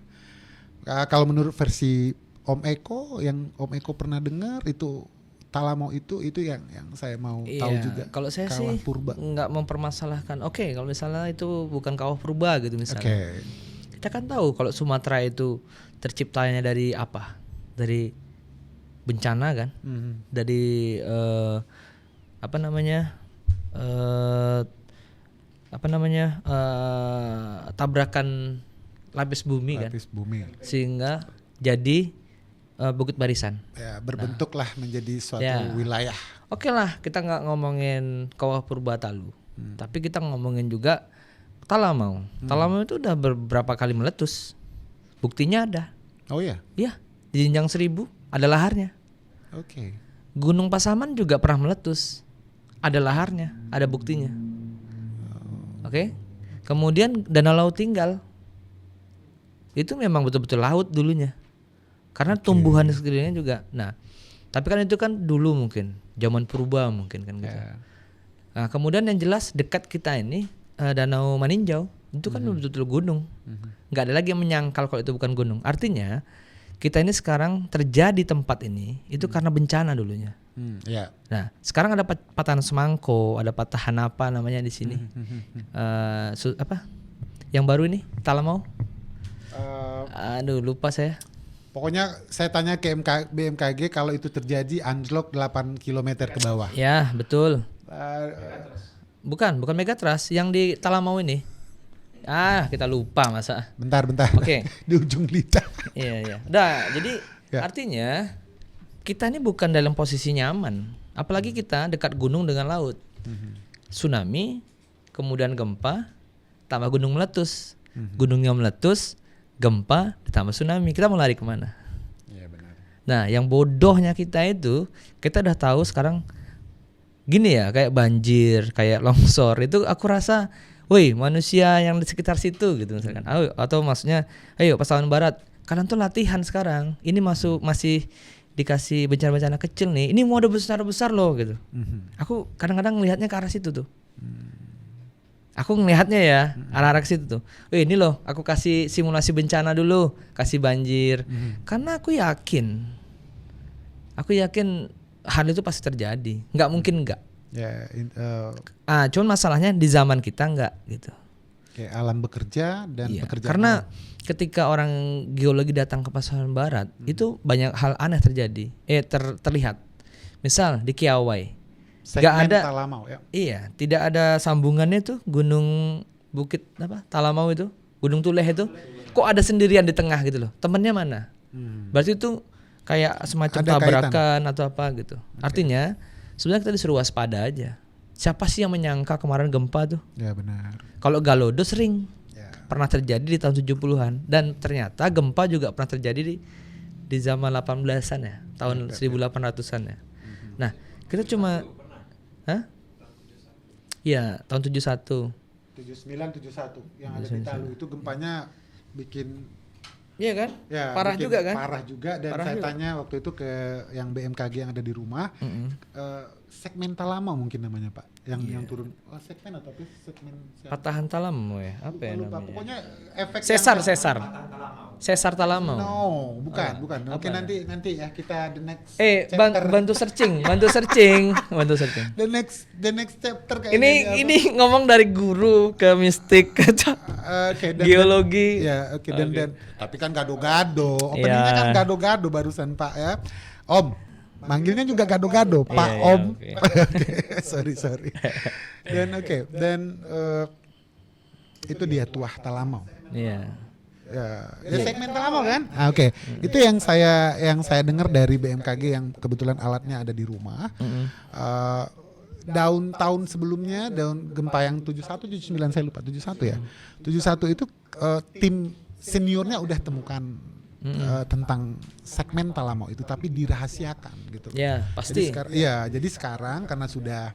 Kalau menurut versi Om Eko, yang Om Eko pernah dengar itu Talamau itu yang saya mau tahu juga. Kalau saya Kawah sih Purba. nggak mempermasalahkan. Oke, kalau misalnya itu bukan Kawah Purba gitu misalnya. Kita kan tahu kalau Sumatera itu terciptanya dari apa? Dari bencana kan? Dari tabrakan lapis bumi kan, sehingga jadi Bukit Barisan. Ya, berbentuklah menjadi suatu wilayah. Oke lah, kita nggak ngomongin Kawah Purba Talu, tapi kita ngomongin juga Talamau. Talamau itu udah beberapa kali meletus. Buktinya ada. Oh ya? Iya, di jenjang 1000 ada laharnya. Oke. Gunung Pasaman juga pernah meletus. ada laharnya, ada buktinya. Oke. Kemudian danau laut tinggal. Itu memang betul-betul laut dulunya. Karena tumbuhan di sekelilingnya juga. Nah, tapi kan itu kan dulu mungkin, zaman purba mungkin kan gitu. Nah, kemudian yang jelas dekat kita ini Danau Maninjau itu kan betul-betul gunung. Nggak ada lagi yang menyangkal kalau itu bukan gunung. Artinya kita ini sekarang terjadi tempat ini itu karena bencana dulunya. Nah, sekarang ada patahan semangko, ada patahan apa namanya di sini? Apa? Yang baru ini Talamau? Aduh, lupa saya. Pokoknya saya tanya ke BMKG kalau itu terjadi anjlok 8 km ke bawah. Ya, betul. Bukan Megatrust yang di Talamau ini. Kita lupa masa. Bentar. Oke. Di ujung lidah. Iya. Udah, jadi artinya kita ini bukan dalam posisi nyaman. Apalagi kita dekat gunung dengan laut. Tsunami, kemudian gempa, tambah gunung meletus. Gunungnya meletus, gempa, ditambah tsunami. Kita mau lari kemana? Iya benar. Nah, yang bodohnya kita itu, kita udah tahu sekarang gini ya, kayak banjir, kayak longsor. Itu aku rasa, woi manusia yang di sekitar situ gitu misalkan. Atau maksudnya, ayo pasaman barat, kalian tuh latihan sekarang. Ini masih dikasih bencana-bencana kecil nih. Ini mau ada besar-besar loh gitu. Aku kadang-kadang melihatnya ke arah situ tuh. Aku ngelihatnya ya arah-arah ke situ tuh. Ini loh, aku kasih simulasi bencana dulu, kasih banjir. Karena aku yakin hal itu pasti terjadi. Nggak mungkin nggak. Cuman masalahnya di zaman kita nggak gitu. Kayak alam bekerja dan pekerjaan. Karena ketika orang geologi datang ke Pasaman Barat, itu banyak hal aneh terjadi. Terlihat. Misal di Kiawai. Nggak ada Talamau ya. Iya, tidak ada sambungannya tuh gunung Bukit Talamau itu, Gunung Tuleh itu. Kok ada sendirian di tengah gitu loh. Temennya mana? Berarti itu kayak semacam Ada tabrakan kaitan. atau apa gitu. Artinya sebenarnya kita disuruh waspada aja. Siapa sih yang menyangka kemarin gempa tuh? Ya benar. Kalau Galodo sering pernah terjadi di tahun 70-an dan ternyata gempa juga pernah terjadi di zaman 18-an ya, tahun 1800-an ya. Nah, kita cuma Iya, tahun 71. 79 71 yang ada di Talu itu gempanya bikin Iya kan? ya, Parah bikin juga kan? Parah juga dan Parah saya juga. tanya waktu itu ke yang BMKG yang ada di rumah, segmen Talamau mungkin namanya Pak, yang turun. Segmen atau apa? Segmen Patahan Talamau ya? Apa ya lupa. namanya? Pokoknya efek Sesar Talamau. No, bukan. Mungkin nanti ya kita the next bantu searching. the next chapter kayak Ini ngomong dari guru ke mistik ke geologi. Ya, oke. Dan tapi kan gado-gado. Openingnya kan gado-gado barusan Pak ya. Om, manggilnya juga gado-gado, Pak Om. Okay. sorry. Dan itu dia Tuah Talamau. Iya. Ya segmen Talamau kan? Oke. Itu yang saya dengar dari BMKG yang kebetulan alatnya ada di rumah. Tahun sebelumnya, gempa yang 71 79 saya lupa 71 ya. 71 itu tim seniornya udah temukan tentang segmen Talamau itu, tapi dirahasiakan gitu. Ya, pasti. Jadi sekarang karena sudah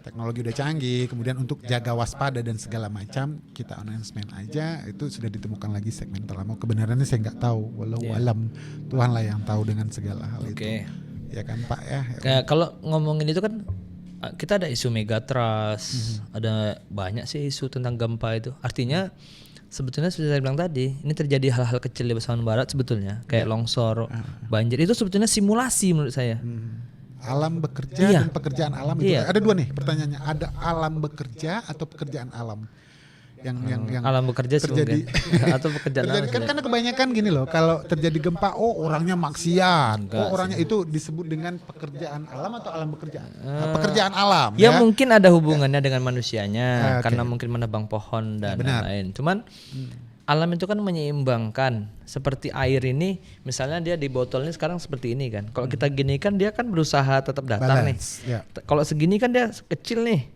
teknologi udah canggih, kemudian untuk jaga waspada dan segala macam, kita announcement aja itu sudah ditemukan lagi segmen Talamau. Kebenarannya saya nggak tahu, walau alam Tuhan lah yang tahu dengan segala hal itu. Ya kan Pak ya. Kalau ngomongin itu kan kita ada isu Megatrust, ada banyak sih isu tentang gempa itu. Artinya sebetulnya seperti saya bilang tadi, ini terjadi hal-hal kecil di Pasaman Barat sebetulnya, kayak longsor, banjir, itu sebetulnya simulasi menurut saya. Alam bekerja dan pekerjaan alam itu ada dua nih pertanyaannya, ada alam bekerja atau pekerjaan alam yang alam bekerja terjadi atau pekerjaan alam kan karena kebanyakan gini loh, kalau terjadi gempa orangnya maksiat, orangnya itu disebut dengan pekerjaan alam atau alam bekerja, pekerjaan alam ya mungkin ada hubungannya dengan manusianya karena mungkin menebang pohon dan lain-lain. Cuman alam itu kan menyeimbangkan, seperti air ini misalnya dia di botolnya sekarang seperti ini kan. Kalau kita gini kan dia kan berusaha tetap datar nih. Kalau segini kan dia kecil nih.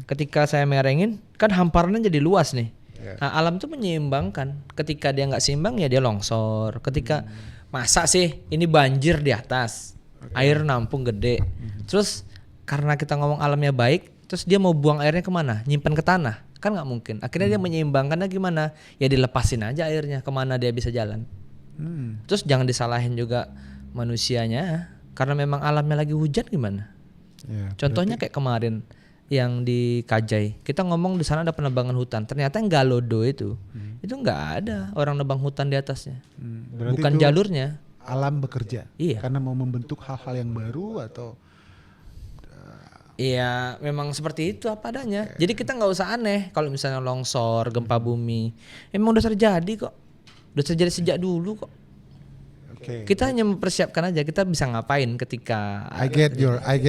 Ketika saya merengin kan hamparannya jadi luas nih. Nah, alam itu menyeimbangkan. Ketika dia nggak seimbang ya dia longsor. Ketika masa sih ini banjir di atas, air nampung gede. Terus karena kita ngomong alamnya baik, terus dia mau buang airnya kemana? Nyimpan ke tanah, kan nggak mungkin. Akhirnya dia menyeimbangkannya gimana? Ya dilepasin aja airnya kemana dia bisa jalan. Terus jangan disalahin juga manusianya, karena memang alamnya lagi hujan gimana? Ya, Contohnya kayak kemarin yang di Kajai, kita ngomong di sana ada penebangan hutan, ternyata yang Galodo itu nggak ada orang nebang hutan di atasnya, berarti bukan itu jalurnya. alam bekerja. Iya. Karena mau membentuk hal-hal yang baru atau Iya, memang seperti itu apa adanya. Jadi kita nggak usah aneh kalau misalnya longsor, gempa bumi, emang udah terjadi kok, udah terjadi sejak dulu kok. oke. Kita hanya mempersiapkan aja, kita bisa ngapain ketika I get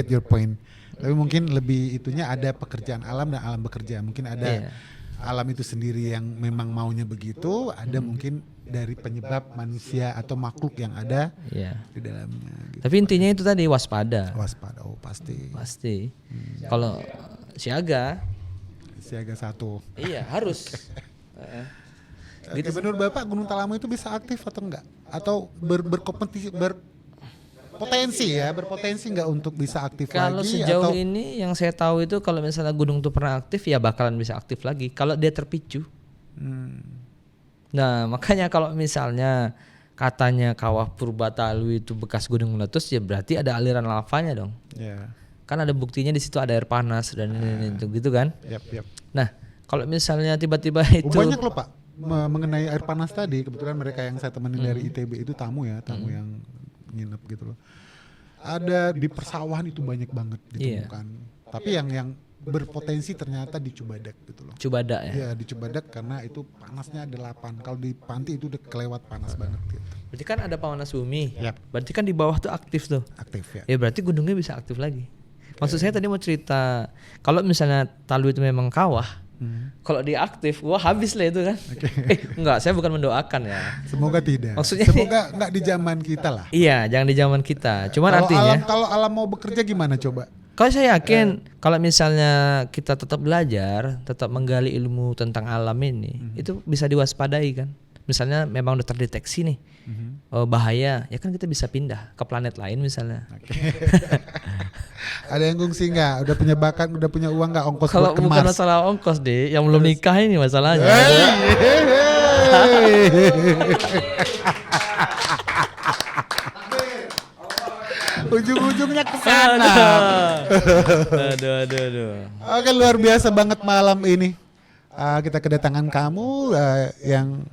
your point. Tapi mungkin lebih itunya ada pekerjaan alam dan alam bekerja. Mungkin ada Iya. alam itu sendiri yang memang maunya begitu, ada mungkin dari penyebab manusia atau makhluk yang ada Iya. di dalamnya gitu. Tapi intinya itu tadi waspada. Waspada, pasti. Pasti. Kalau siaga, Siaga 1. iya harus. Oke, menurut Bapak Gunung Talamu itu bisa aktif atau enggak? Atau berkompetisi berpotensi enggak untuk bisa aktif Kalau lagi sejauh atau ini yang saya tahu itu kalau misalnya gunung itu pernah aktif ya bakalan bisa aktif lagi kalau dia terpicu. Nah makanya kalau misalnya katanya Kawah Purba-Talu itu bekas gunung meletus ya berarti ada aliran lavanya dong. ya. Kan ada buktinya di situ ada air panas dan ini gitu kan. Yap. Nah kalau misalnya tiba-tiba itu Banyak loh Pak mengenai air panas tadi. Kebetulan mereka yang saya temenin dari ITB itu tamu yang nginep gitu loh. Ada di persawahan itu banyak banget ditemukan. Tapi yang berpotensi ternyata di Cibadak gitu loh. Cibadak ya. Iya di Cibadak karena itu panasnya ada 8. Kalau di Panti itu udah kelewat panas banget gitu. Berarti kan ada panas bumi. Yap. Berarti kan di bawah tuh aktif tuh. Aktif ya. Ya berarti gunungnya bisa aktif lagi. Maksud saya tadi mau cerita kalau misalnya Talu itu memang kawah. Kalau dia aktif, wah habis lah itu kan. Enggak, saya bukan mendoakan ya. Semoga tidak. Maksudnya Semoga enggak di zaman kita lah. Iya, jangan di zaman kita. Cuman artinya Kalau alam mau bekerja gimana coba? kalau saya yakin kalau misalnya kita tetap belajar, tetap menggali ilmu tentang alam ini, itu bisa diwaspadai kan. Misalnya memang udah terdeteksi nih bahaya, ya kan kita bisa pindah ke planet lain misalnya. Ada yang ngungsi nggak? Udah punya bakat, udah punya uang nggak ongkos Kalau buat bukan kemas? masalah ongkos deh, yang belum nikah ini masalahnya. Ujung-ujungnya ke sana. Aduh. Oke, luar biasa banget malam ini. Kita kedatangan kamu yang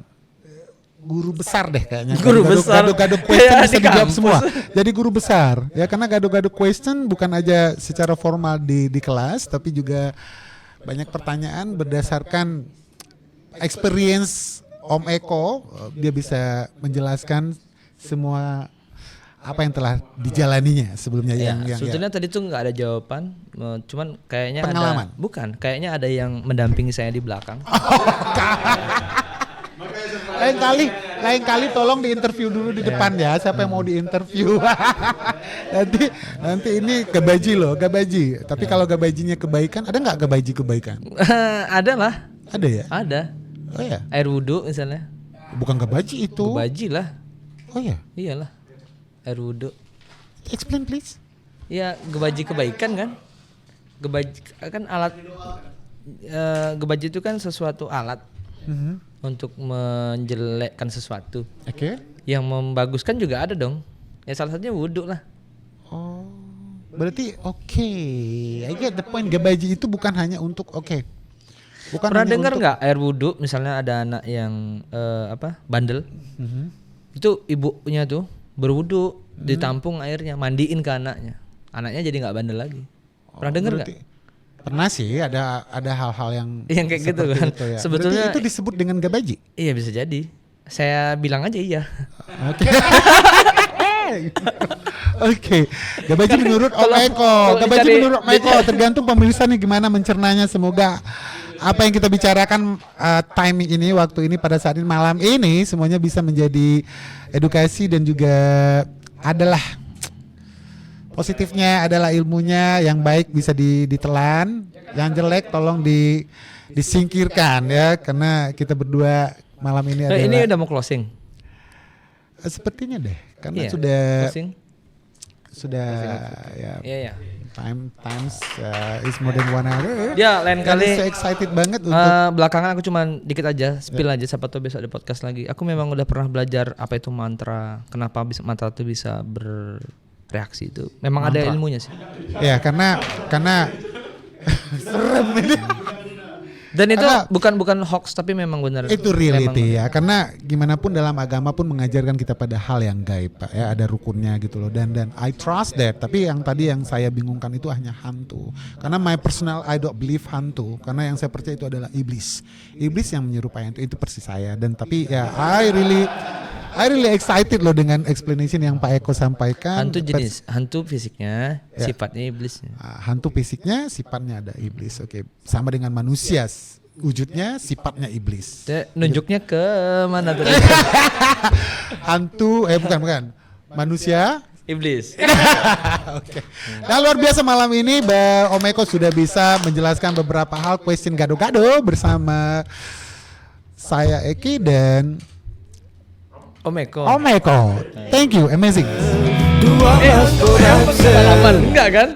guru besar deh kayaknya. Guru besar. Gado-gado question Kayak bisa di dijawab kampus. semua. Jadi guru besar. Ya karena gado-gado question bukan aja secara formal di kelas, tapi juga banyak pertanyaan berdasarkan experience Om Eko. Dia bisa menjelaskan semua apa yang telah dijalaninya sebelumnya Ya, yang sebetulnya tadi tuh nggak ada jawaban, cuman kayaknya Pengalaman? kayaknya ada yang mendampingi saya di belakang. lain kali tolong diinterview dulu di depan ya, siapa yang mau diinterview. nanti ini gabaji. Tapi kalau gabajinya kebaikan, ada nggak gabaji kebaikan? Ada lah, Ada ya? ada. Oh ya, Air wudhu misalnya, bukan gabaji itu. baji lah, Oh ya, iyalah. Air wudhu, explain please. ya gebaji kebaikan kan, gebaji kan alat, gebaji itu kan sesuatu alat untuk menjelekkan sesuatu. Oke. Yang membaguskan juga ada dong. Ya salah satunya wudhu lah. Oh, berarti oke. I get the point. Gabaji itu bukan hanya untuk bukan Pernah hanya dengar untuk- nggak air wudhu? Misalnya ada anak yang bandel, itu ibunya tuh berwudhu, ditampung airnya, mandiin ke anaknya. Anaknya jadi nggak bandel lagi. Pernah dengar nggak? Berarti- Pernah sih ada hal-hal yang Yang kayak gitu seperti kan. itu ya. Sebetulnya Berarti itu disebut dengan gabaji. Iya bisa jadi. Saya bilang aja iya. Oke. Oke. Gabaji menurut Om Kalau- Eko. kalau Gabaji dicari- menurut Om Eko. Tergantung pemirsa nih gimana mencernanya. Semoga apa yang kita bicarakan timing ini, waktu ini, pada saat ini, malam ini, semuanya bisa menjadi edukasi dan juga adalah positifnya, adalah ilmunya yang baik bisa ditelan, yang jelek tolong disingkirkan ya, karena kita berdua malam ini adalah Ini udah mau closing. sepertinya deh, karena Iya, sudah closing. ya Iya ya. times is more than 1 hour. Ya, lain Kali kali saya excited banget untuk belakangan aku cuman dikit aja spill aja, siapa tahu besok ada podcast lagi. Aku memang udah pernah belajar apa itu mantra, kenapa bisa mantra itu bisa bereaksi itu. Memang ada ilmunya sih. ya karena serem ini. Dan itu Karena- bukan hoax tapi memang benar. Itu reality memang. ya, karena gimana pun dalam agama pun mengajarkan kita pada hal yang gaib Pak ya, ada rukunnya gitu loh, dan I trust that. Tapi yang tadi yang saya bingungkan itu hanya hantu, karena my personal I don't believe hantu, karena yang saya percaya itu adalah iblis yang menyerupai hantu, itu persis saya. Dan tapi ya I really excited loh dengan explanation yang Pak Eko sampaikan. Hantu jenis, hantu fisiknya, Ya. sifatnya iblisnya. Hantu fisiknya sifatnya ada iblis, oke, sama dengan manusia wujudnya sifatnya iblis. Nunjuknya ke mana tuh? Hantu bukan manusia. Iblis. Oke. Nah, luar biasa malam ini Om Eko sudah bisa menjelaskan beberapa hal question gado-gado bersama saya Eki dan Om Eko. Om Eko. Thank you, amazing. 12 Production. Salaman enggak kan?